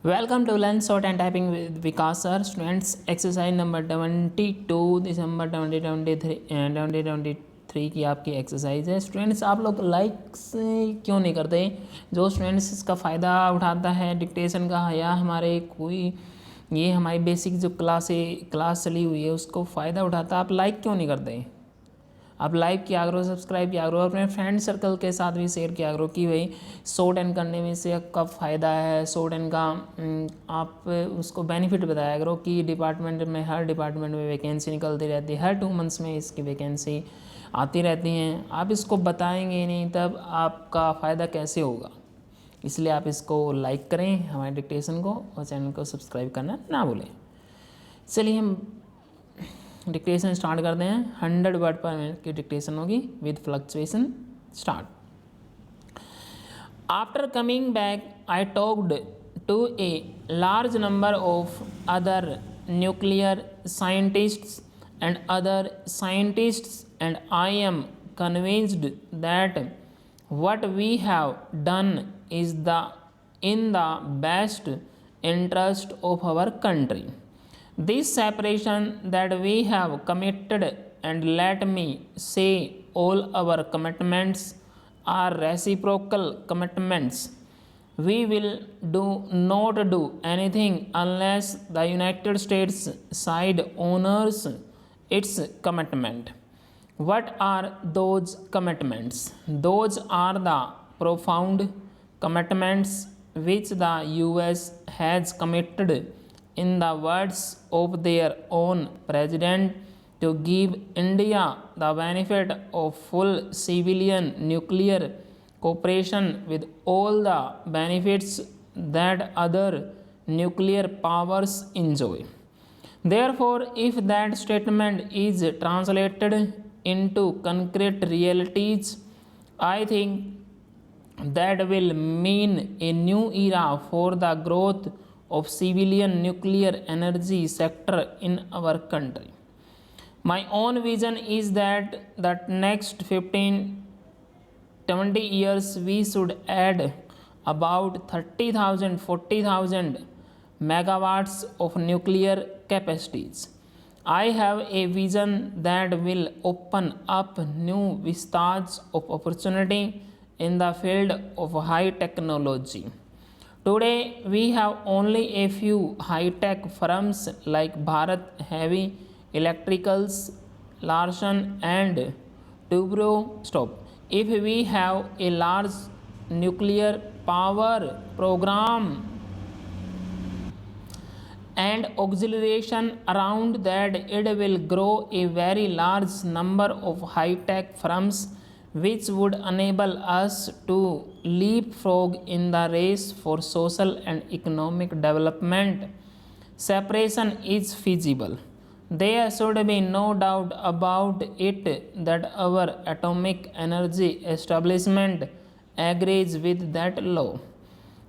Welcome to Learn Short and Typing with VIKAS Sir. Students, exercise number 22 दिसंबर 2023 की आपकी exercise है। Students, आप लोग लाइक्स क्यों नहीं करते? जो स्टूडेंट्स इसका फ़ायदा उठाता है डिक्टेशन का, या हमारे कोई ये हमारी बेसिक जो क्लास चली हुई है उसको फ़ायदा उठाता है, आप लाइक क्यों नहीं करते? आप लाइक किया करो, सब्सक्राइब किया करो, अपने फ्रेंड सर्कल के साथ भी शेयर किया करो कि भाई शॉर्ट एंड करने में से कब फ़ायदा है, शॉर्ट एंड का आप उसको बेनिफिट बताया करो कि डिपार्टमेंट में, हर डिपार्टमेंट में वैकेंसी निकलती रहती है, हर 2 मंथ्स में इसकी वैकेंसी आती रहती हैं। आप इसको बताएंगे नहीं तब आपका फ़ायदा कैसे होगा? इसलिए आप इसको लाइक करें हमारे डिक्टेशन को, और चैनल को सब्सक्राइब करना ना भूलें। चलिए हम डिक्टेशन स्टार्ट करते हैं। 100 वर्ड पर मिनट की डिक्टेशन होगी with fluctuation. Start. After coming back I talked to a large number of other nuclear scientists and other scientists and I am convinced that what we have done is in the best interest of our country. This separation that we have committed, and let me say all our commitments are reciprocal commitments. We will not do anything unless the United States side honors its commitment. What are those commitments? Those are the profound commitments which the US has committed, in the words of their own president, to give India the benefit of full civilian nuclear cooperation with all the benefits that other nuclear powers enjoy. Therefore, if that statement is translated into concrete realities, I think that will mean a new era for the growth of civilian nuclear energy sector in our country. My own vision is that the next 15-20 years we should add about 30,000 40,000 megawatts of nuclear capacities. I have a vision that will open up new vistas of opportunity in the field of high technology. Today we have only a few high-tech firms like Bharat Heavy Electricals, Larsen and Toubro Stop. If we have a large nuclear power program and auxiliation around that, it will grow a very large number of high-tech firms which would enable us to leapfrog in the race for social and economic development. Separation is feasible. There should be no doubt about it that our atomic energy establishment agrees with that law.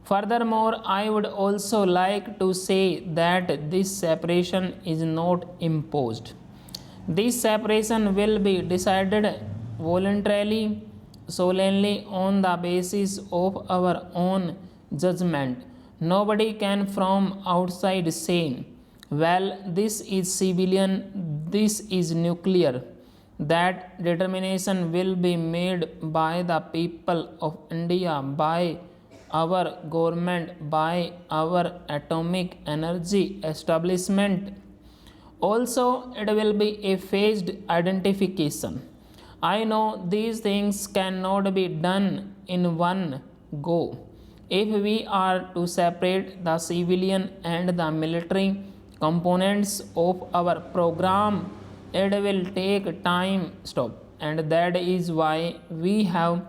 Furthermore, I would also like to say that this separation is not imposed. This separation will be decided voluntarily, solely on the basis of our own judgment. Nobody can from outside say, well, this is civilian, this is nuclear. That determination will be made by the people of India, by our government, by our atomic energy establishment. Also, it will be a phased identification. I know these things cannot be done in one go. If we are to separate the civilian and the military components of our program, it will take time. Stop. And that is why we have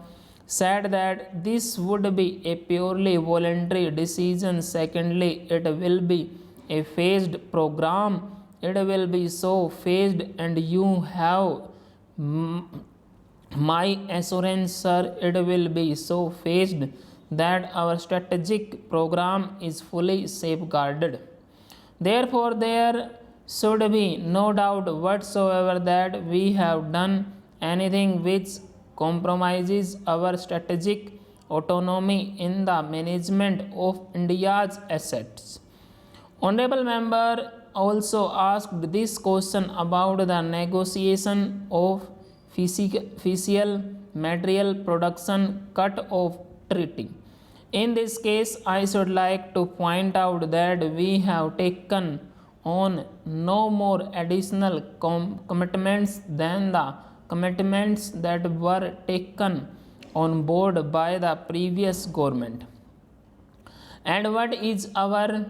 said that this would be a purely voluntary decision. Secondly, it will be a phased program. It will be so phased, and you have my assurance, sir, it will be so phased that our strategic program is fully safeguarded. Therefore, there should be no doubt whatsoever that we have done anything which compromises our strategic autonomy in the management of India's assets. Honorable member also asked this question about the negotiation of fiscal material production cut-off treaty. In this case, I should like to point out that we have taken on no more additional commitments than the commitments that were taken on board by the previous government. And what is our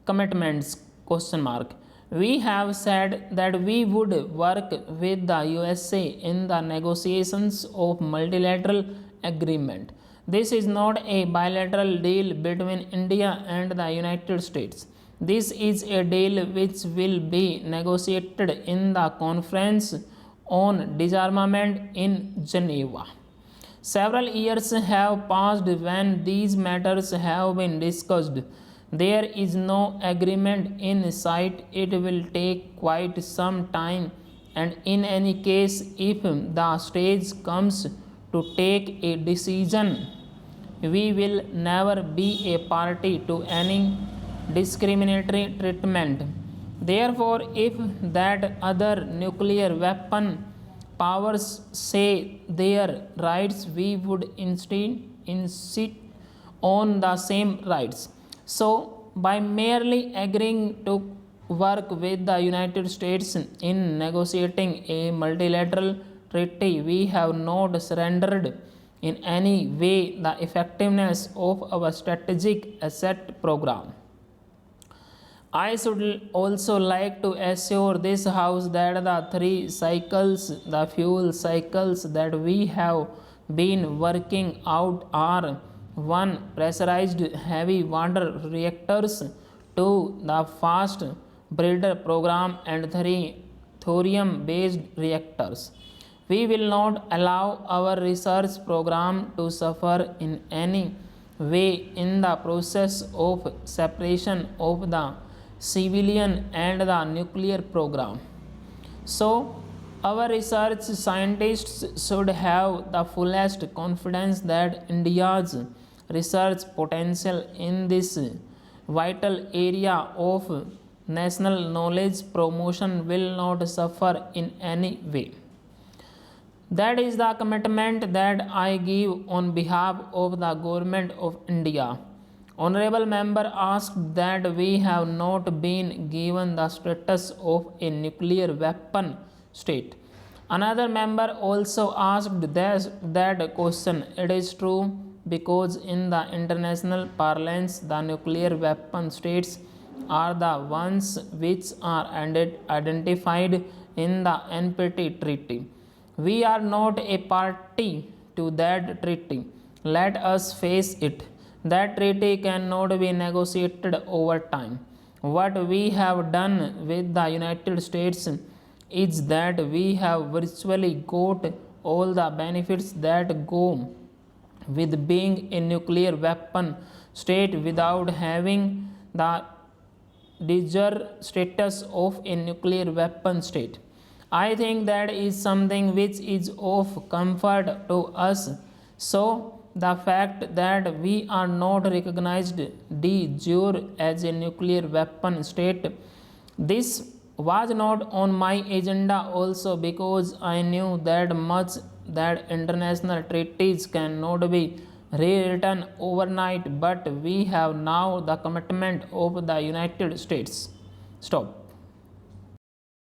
commitments? Question mark. We have said that we would work with the USA in the negotiations of multilateral agreement. This is not a bilateral deal between India and the United States. This is a deal which will be negotiated in the Conference on Disarmament in Geneva. Several years have passed when these matters have been discussed. There is no agreement in sight. It will take quite some time, and in any case, if the stage comes to take a decision, we will never be a party to any discriminatory treatment. Therefore, if that other nuclear weapon powers say their rights, we would instead insist on the same rights. So, by merely agreeing to work with the United States in negotiating a multilateral treaty, we have not surrendered in any way the effectiveness of our strategic asset program. I should also like to assure this House that the three cycles, the fuel cycles that we have been working out are: 1. Pressurized heavy water reactors, 2. The fast breeder program, and 3. thorium based reactors. We will not allow our research program to suffer in any way in the process of separation of the civilian and the nuclear program. So, our research scientists should have the fullest confidence that India's research potential in this vital area of national knowledge promotion will not suffer in any way. That is the commitment that I give on behalf of the Government of India. Honorable member asked that we have not been given the status of a nuclear weapon state. Another member also asked that question. It is true, because in the international parlance, the nuclear weapon states are the ones which are identified in the NPT treaty. We are not a party to that treaty. Let us face it. That treaty cannot be negotiated over time. What we have done with the United States is that we have virtually got all the benefits that go with being a nuclear weapon state without having the de jure status of a nuclear weapon state. I think that is something which is of comfort to us. So, the fact that we are not recognized de jure as a nuclear weapon state, this was not on my agenda also, because I knew that much that international treaties cannot be rewritten overnight, but we have now the commitment of the United States. Stop.